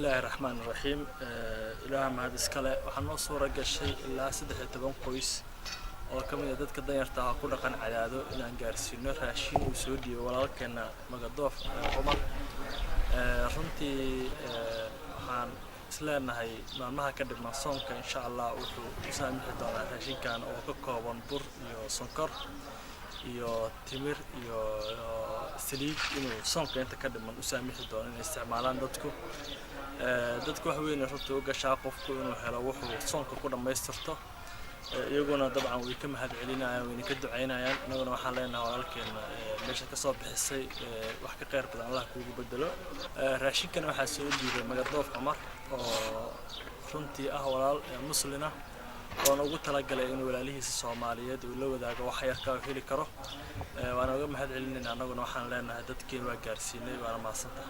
الله الرحمن الرحيم إلى ما هذا السكالة وحنا صورة قشة إلا سدح تبان قويس وكم إذا دتك الدنيا ارتاح كل قن عداده إلى أن جالسين راشين وسودي ولكن مقدوف عمر رنتي عن سلنا هاي ما كده مصونك إن شاء الله وسامح دارنا راشين كان وكوكوان بور يو سكر يو تمر يو سليك إنه صنك أنت كده من أسامح دارنا استعمالان dadku wax weyn runtii uga shaqofku inuu helo wuxuu soonka ku dhameystirto iyaguna dabcan way ka mahad celinayaan way ka duceynayaan anaguna waxaan leenahay walaalkeena meesha ka soo bixisay wax ka qeyr badan Allah kuugu bedelo raashinkan waxa soo diiday Magadoof Cumar oo runtii ah walaal muslina oo ugu talagalay inuu walaalihiisa Soomaaliyeed uu la wadaago wax yar ka heli karo waana uga mahad celinayna anaguna waxaan leenahay dadkeen waa gaarsiinay waana maasanta